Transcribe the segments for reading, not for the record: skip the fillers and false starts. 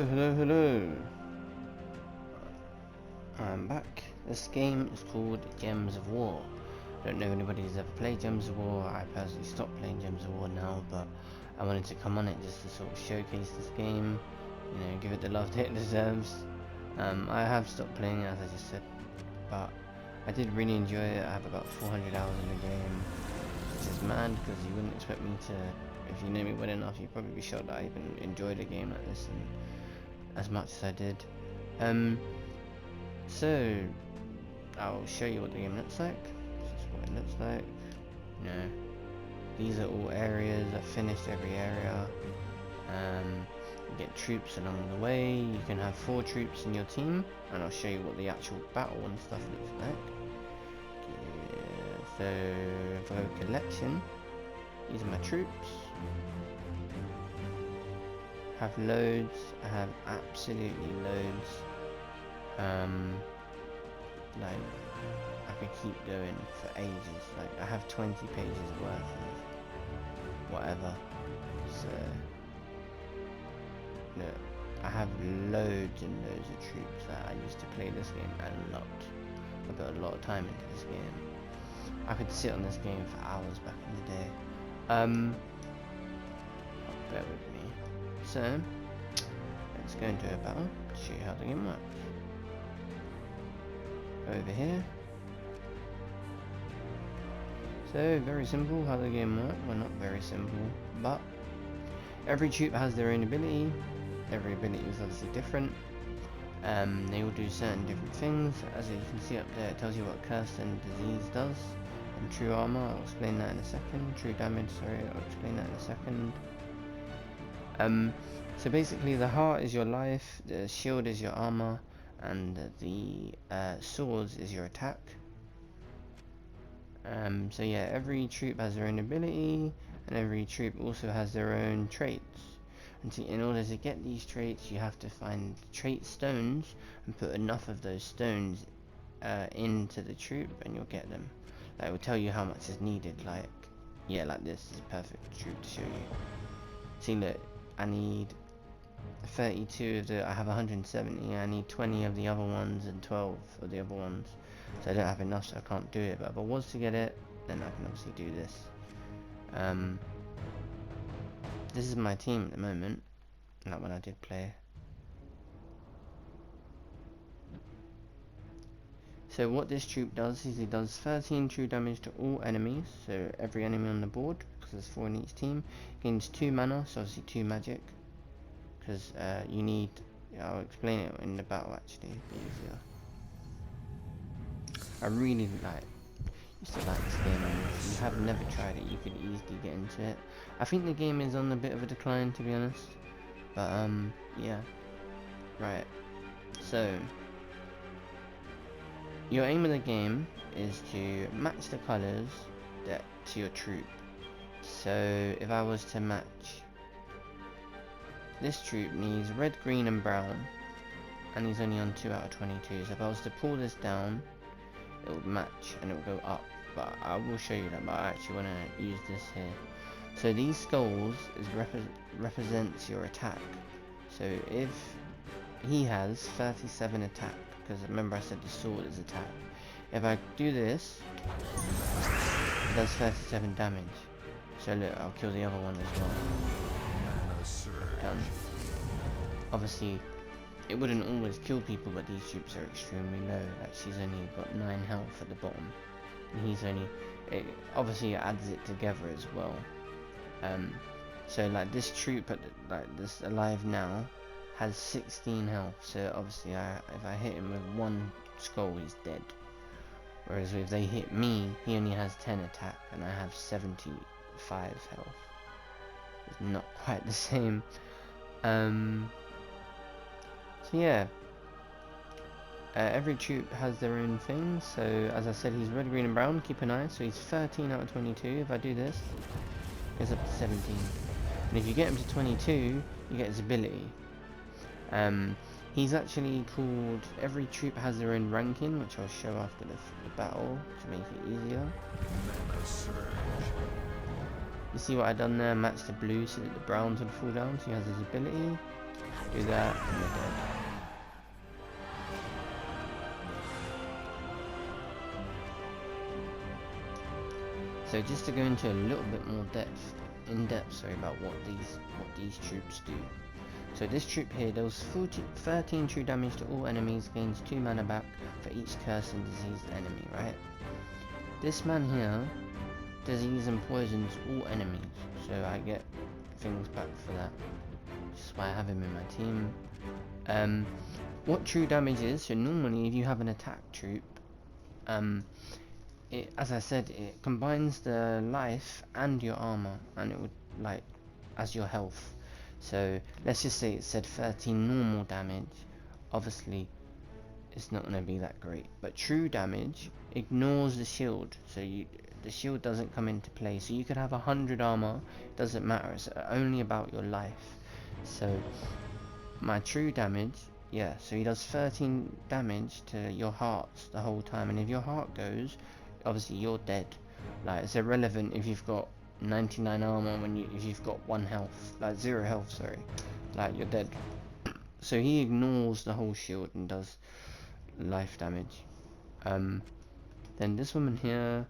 Hello. I'm back. This game is called Gems of War. I don't know if anybody's ever played Gems of War. I personally stopped playing Gems of War now, but I wanted to come on it just to sort of showcase this game, give it the love that it deserves. I have stopped playing it, as I just said, but I did really enjoy it. I have about 400 hours in the game, which is mad because you wouldn't expect me to. If you know me well enough, you'd probably be shocked that I even enjoyed a game like this and as much as I did. So I'll show you what the game looks like. This is what it looks like. These are all areas. I've finished every area. You get troops along the way. You can have 4 troops in your team, and I'll show you what the actual battle and stuff looks like. So if I go collection, these are my troops. Have loads. I have absolutely loads. Like I could keep going for ages. Like I have 20 pages worth of whatever. So look, I have loads and loads of troops that I used to play this game a lot. I put a lot of time into this game. I could sit on this game for hours back in the day. Bear with me. So let's go into a battle to show you how the game works. Over here. So very simple how the game works. Well, not very simple, but every troop has their own ability. Every ability is obviously different. They all do certain different things. As you can see up there, it tells you what curse and disease does. And true armor, I'll explain that in a second. True damage, sorry, I'll explain that in a second. So basically the heart is your life, the shield is your armor, and the swords is your attack. So yeah, every troop has their own ability, and every troop also has their own traits. And in order to get these traits, you have to find trait stones and put enough of those stones into the troop, and you'll get them. Like, it will tell you how much is needed. Like this is a perfect troop to show you. See, look, I need 32 of the. I have 170. I need 20 of the other ones and 12 of the other ones. So I don't have enough, so I can't do it. But if I was to get it, then I can obviously do this. This is my team at the moment. Like when I did play. So what this troop does is he does 13 true damage to all enemies. So every enemy on the board, because there's 4 in each team. Gains 2 mana, so obviously 2 magic. Because you need. I'll explain it in the battle actually. It'll be easier. I really used to like this game, and if you have never tried it, you could easily get into it. I think the game is on a bit of a decline, to be honest. But yeah. Right. So your aim of the game is to match the colours to your troop. So if I was to match, this troop needs red, green and brown, and he's only on 2 out of 22. So if I was to pull this down, it would match and it will go up. But I will show you that, but I actually want to use this here. So these skulls represents your attack. So if he has 37 attack, because remember I said the sword is attack. If I do this, it does 37 damage. So look, I'll kill the other one as well. Done. Obviously, it wouldn't always kill people, but these troops are extremely low. Like, she's only got 9 health at the bottom, and he's only. Obviously, it adds it together as well. So like this troop, like this alive now, has 16 health. So obviously, if I hit him with 1 skull, he's dead. Whereas if they hit me, he only has 10 attack, and I have 75 health. It's not quite the same. So yeah, every troop has their own thing. So as I said, he's red, green and brown. Keep an eye. So he's 13 out of 22. If I do this, it goes up to 17. And if you get him to 22, you get his ability. He's actually called, every troop has their own ranking, which I'll show after the battle to make it easier. You see what I done there? Match the blue so that the browns would fall down, so he has his ability. Do that, and you're dead. So just to go into a little bit more in depth, about what these troops do. So this troop here deals 13 true damage to all enemies, gains 2 mana back for each cursed and diseased enemy, right? This man here, disease and poisons all enemies, so I get things back for that. Which is why I have him in my team. What true damage is, so normally if you have an attack troop, as I said, it combines the life and your armor, and it would like as your health. So let's just say it said 13 normal damage. Obviously, it's not going to be that great. But true damage ignores the shield, so the shield doesn't come into play. So you could have 100 armor, doesn't matter. It's only about your life. So my true damage, yeah. So he does 13 damage to your hearts the whole time, and if your heart goes, obviously you're dead. Like, it's irrelevant if you've got 99 armor if you've got 1 health, like 0 health, sorry, like you're dead. So he ignores the whole shield and does life damage. Then this woman here,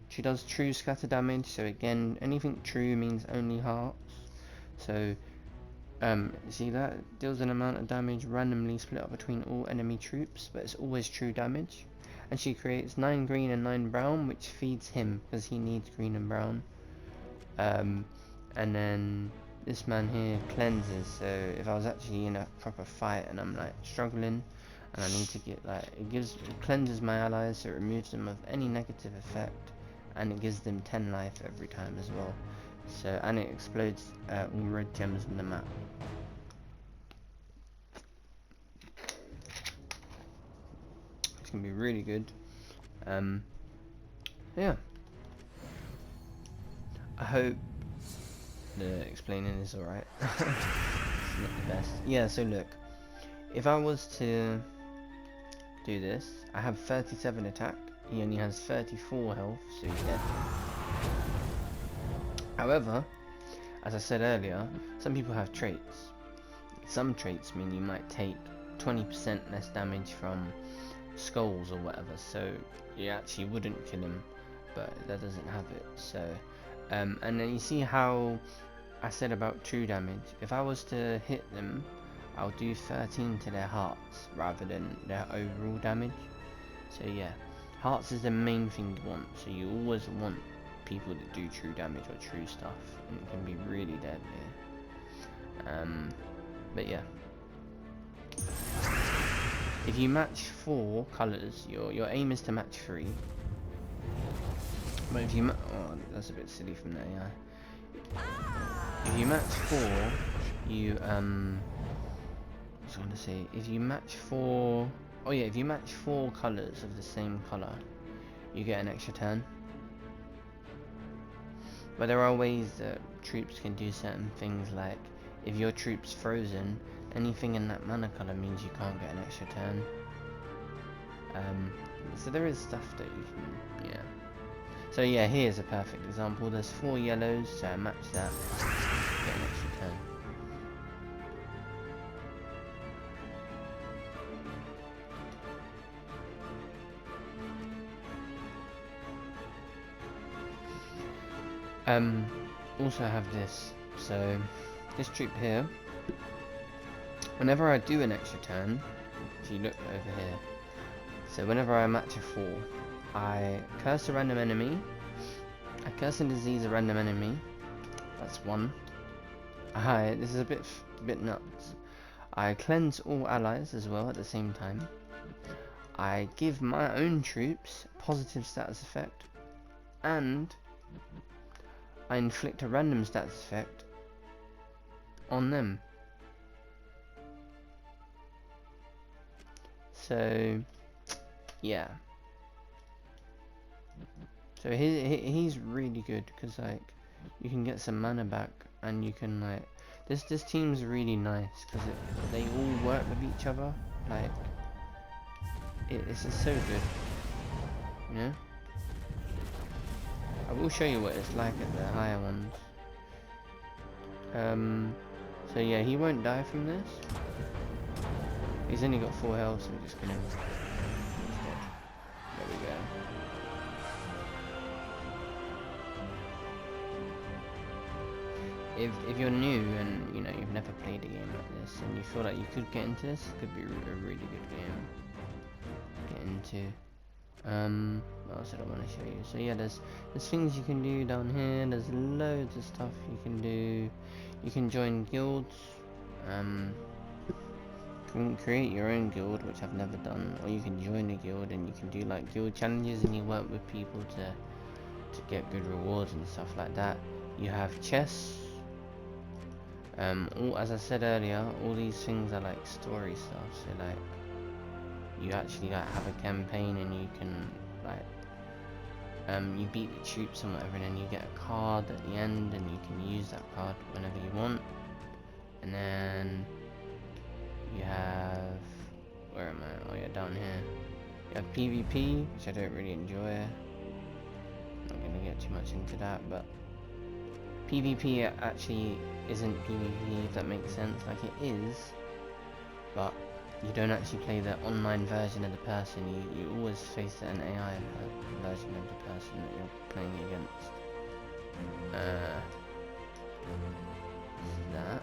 she does true scatter damage. So again, anything true means only hearts. So see that deals an amount of damage randomly split up between all enemy troops, but it's always true damage. And she creates 9 green and 9 brown, which feeds him because he needs green and brown. And then this man here cleanses. So if I was actually in a proper fight and I'm like struggling and I need to get like, it cleanses my allies, so it removes them of any negative effect, and it gives them 10 life every time as well. So, and it explodes all red gems in the map. Can be really good. Yeah, I hope the explaining is alright. It's not the best. Yeah, so look, if I was to do this, I have 37 attack, he only has 34 health, so he's dead. However, as I said earlier, some people have traits. Some traits mean you might take 20% less damage from skulls or whatever, so you actually wouldn't kill him, but that doesn't have it. So and then you see how I said about true damage. If I was to hit them, I'll do 13 to their hearts rather than their overall damage. So yeah, hearts is the main thing you want, so you always want people that do true damage or true stuff, and it can be really deadly. But yeah, if you match 4 colours, your aim is to match 3. But if you oh, that's a bit silly from there, yeah. If you match 4, you I was gonna say, if you match 4, oh yeah, if you match 4 colours of the same colour, you get an extra turn. But there are ways that troops can do certain things, like if your troop's frozen, anything in that mana colour means you can't get an extra turn. So there is stuff that you can, yeah. So yeah, here's a perfect example. There's 4 yellows, so I match that, get an extra turn. Also have this. So this troop here, whenever I do an extra turn, if you look over here, so whenever I match a 4, I curse a random enemy, I curse and disease a random enemy, that's 1. This is a bit nuts. I cleanse all allies as well at the same time. I give my own troops positive status effect, and I inflict a random status effect on them. So yeah, so he's really good because like you can get some mana back, and you can like this team's really nice because they all work with each other. Like it's just so good, you know. I will show you what it's like at the higher ones. So yeah, he won't die from this. He's only got 4 health, so we're just gonna... There we go. If you're new and you know you've never played a game like this and you feel like you could get into this, it could be a really good game to get into. What else did I want to show you? So yeah, there's things you can do down here. There's loads of stuff you can do. You can join guilds. You can create your own guild, which I've never done, or you can join a guild and you can do like guild challenges and you work with people to get good rewards and stuff like that. You have chests. As I said earlier, all these things are like story stuff. So like, you actually like have a campaign and you can like, you beat the troops and whatever, and then you get a card at the end, and you can use that card whenever you want. And then you have, where am I? Oh yeah, down here. You have PvP, which I don't really enjoy. I'm not gonna get too much into that, but PvP actually isn't PvP, if that makes sense. Like, it is, but you don't actually play the online version of the person. You always face an AI version of the person that you're playing against. That.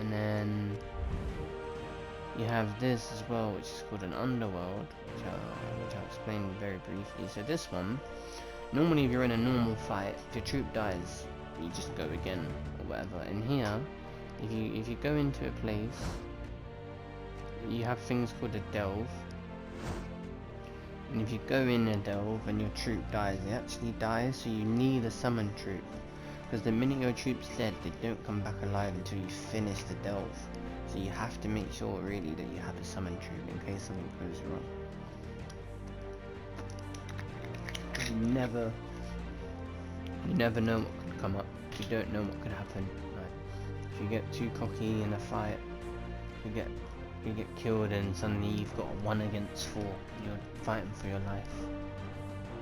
And then you have this as well, which is called an underworld, which I'll explain very briefly. So this one, normally if you're in a normal fight, if your troop dies, you just go again or whatever. And here, if you go into a place, you have things called a delve. And if you go in a delve and your troop dies, it actually dies, so you need a summon troop. Because the minute your troop's dead, they don't come back alive until you finish the delve. So you have to make sure really that you have a summon troop in case something goes wrong. You never know what could come up. You don't know what could happen. Right? If you get too cocky in a fight, you get killed, and suddenly you've got a 1 against 4. You're fighting for your life.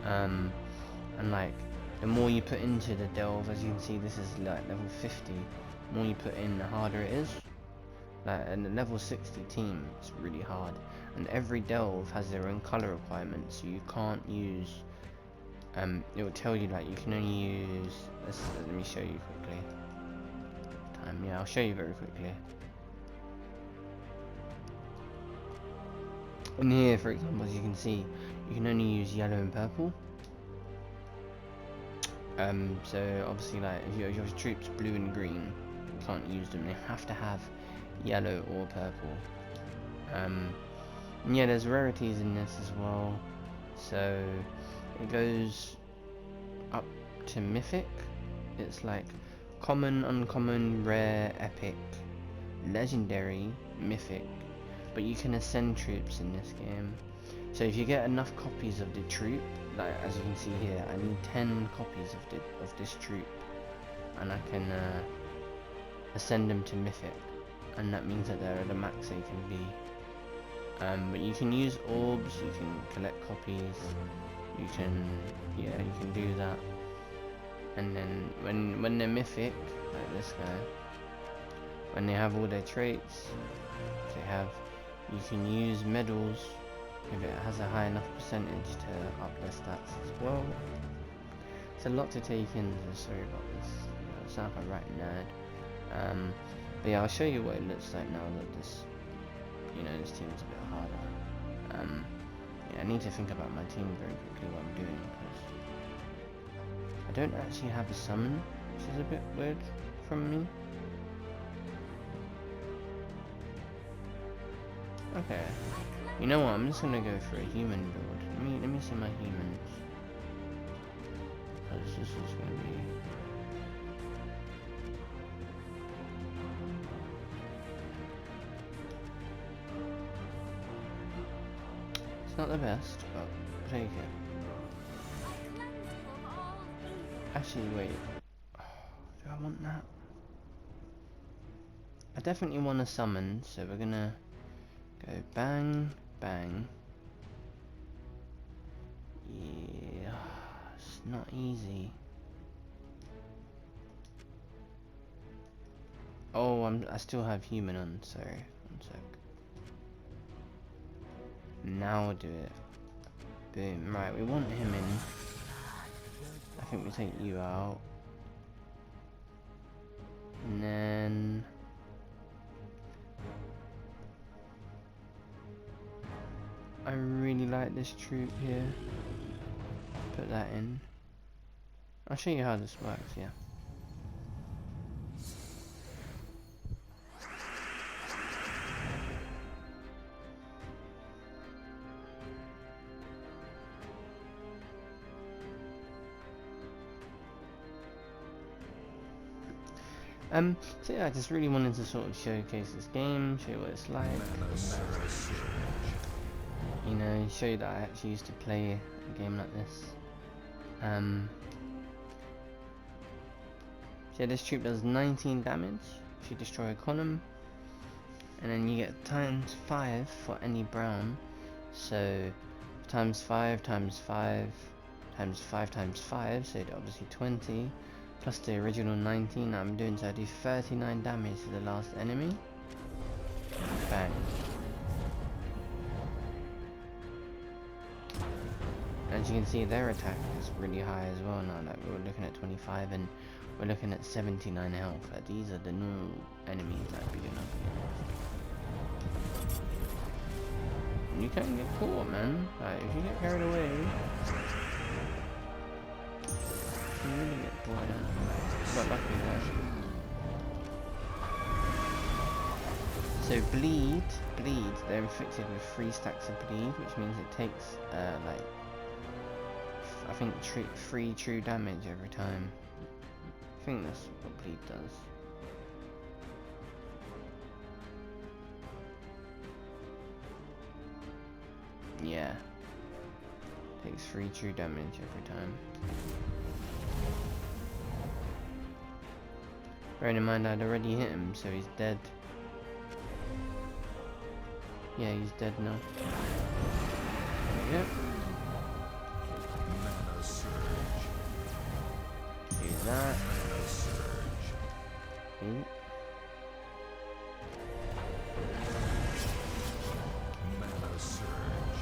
And like, the more you put into the delve, as you can see, this is like level 50. The more you put in, the harder it is. Like, and the level 60 team, it's really hard. And every delve has their own color requirements, so you can't use. It will tell you like you can only use. Let me show you quickly. Yeah, I'll show you very quickly. And here, for example, as you can see, you can only use yellow and purple. So obviously, like if your troops blue and green, you can't use them. They have to have yellow or purple. And yeah, there's rarities in this as well. So it goes up to mythic. It's like common, uncommon, rare, epic, legendary, mythic. But you can ascend troops in this game. So if you get enough copies of the troop, like as you can see here, I need 10 copies of this troop, and I can ascend them to mythic, and that means that they're at the max they can be. But you can use orbs, you can collect copies, you can do that. And then when they're mythic, like this guy, when they have all their traits, you can use medals if it has a high enough percentage to up their stats as well. It's a lot to take in, so sorry about this. I sound like a right nerd. But yeah, I'll show you what it looks like now that this team is a bit harder. Yeah, I need to think about my team very quickly, what I'm doing, because I don't actually have a summon, which is a bit weird from me. Okay, you know what? I'm just gonna go for a human build. Let me see my humans, because this is gonna be. It's not the best, but I'll take it. Actually, wait. Do I want that? I definitely want a summon, so we're gonna go bang, bang. Yeah, it's not easy. Oh, I still have human on, sorry. One sec. Now do it. Boom. Right, we want him in. I think we take you out. And then... I really like this troop here. Put that in. I'll show you how this works, yeah. So yeah, I just really wanted to sort of showcase this game, show you what it's like. You know, show you that I actually used to play a game like this. So yeah, this troop does 19 damage if you destroy a column. And then you get times 5 for any brown. So times 5 times 5 times 5 times 5, so obviously 20. Plus the original 19 I'm doing, so I do 39 damage to the last enemy. Bang. As you can see, their attack is really high as well now. Like, we were looking at 25 and we're looking at 79 health. Like, these are the normal enemies that we do not get. You can get caught, man. Like, if you get carried away, you really get caught out. But lucky there. So bleed, they're inflicted with 3 stacks of bleed, which means it takes like I think 3 true damage every time. I think that's what bleed does. Yeah, takes 3 true damage every time. Bearing in mind I'd already hit him, so he's dead. Yeah, he's dead now. Yep. Mana surge. Use that. Mana surge. Mana surge.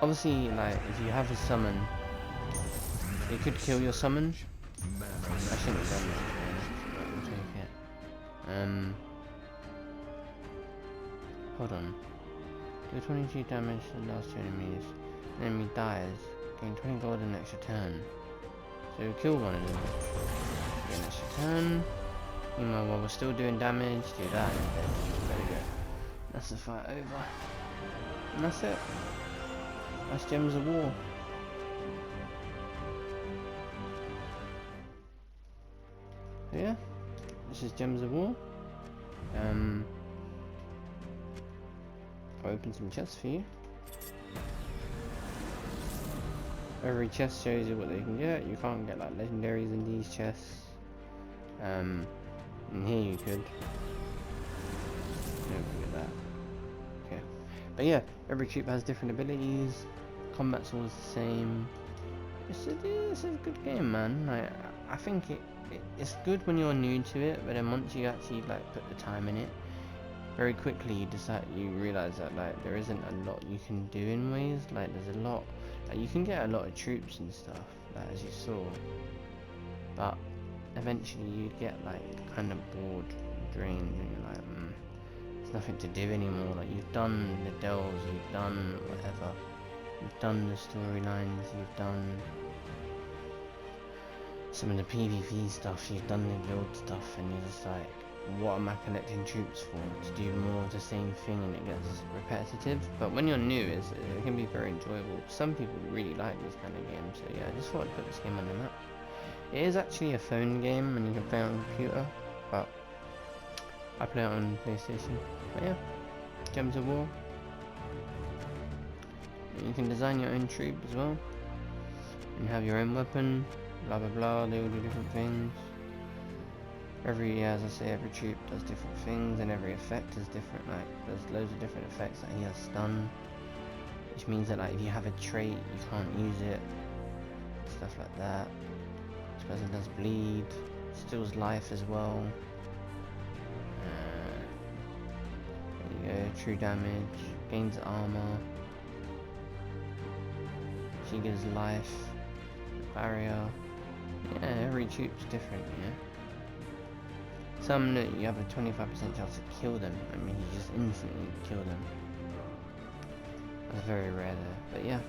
Obviously, like, if you have a summon, it could kill your summon. I shouldn't have done that, but we'll take it. Hold on. Do 22 damage to the last 2 enemies. The enemy dies, gain 20 gold an extra turn. So kill one of them. Get an extra turn. Meanwhile, while we're still doing damage, do that. There we go. That's the fight over. And that's it. That's Gems of War. So yeah, this is Gems of War. I'll open some chests for you. Every chest shows you what they can get. You can't get like legendaries in these chests. And here you could. Don't forget that. Okay. But yeah, every troop has different abilities. Combat's always the same. It's a good game, man. Like, I think it's good when you're new to it, but then once you actually like put the time in it, very quickly you realize that like there isn't a lot you can do in ways. Like there's a lot, like you can get a lot of troops and stuff, like, as you saw, but eventually you get like kind of bored, drained, and you're like, there's nothing to do anymore. Like you've done the delves, you've done whatever, you've done the storylines, you've done some of the PvP stuff, you've done the guild stuff, and you're just like, what am I collecting troops for? To do more of the same thing, and it gets repetitive. But when you're new, it can be very enjoyable. Some people really like these kind of games, so yeah, I just thought I'd put this game on the map. It is actually a phone game, and you can play it on computer, but I play it on PlayStation. But yeah, Gems of War. You can design your own troop as well, and have your own weapon, blah blah blah, they all do different things. As I say, every troop does different things, and every effect is different. Like, there's loads of different effects. Like, he has stun, which which means that like if you have a trait, you can't use it, stuff like that. This person does bleed, steals life as well. There you go, true damage, gains armor. She gives life, barrier. Yeah, every troop's different, yeah. Some that you have a 25% chance to kill them. I mean, you just instantly kill them. That's very rare there, but yeah.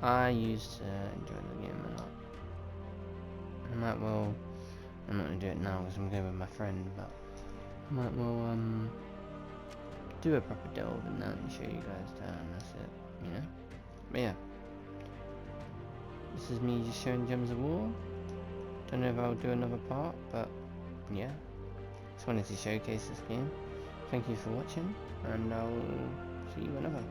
I used to enjoy the game a lot. I might well, I'm not going to do it now because I'm going with my friend, but I might well do a proper delve in that and show you guys that, and that's it, you know? But yeah. This is me just showing Gems of War. Don't know if I'll do another part, but yeah. Just wanted to showcase this game. Thank you for watching, and I'll see you whenever.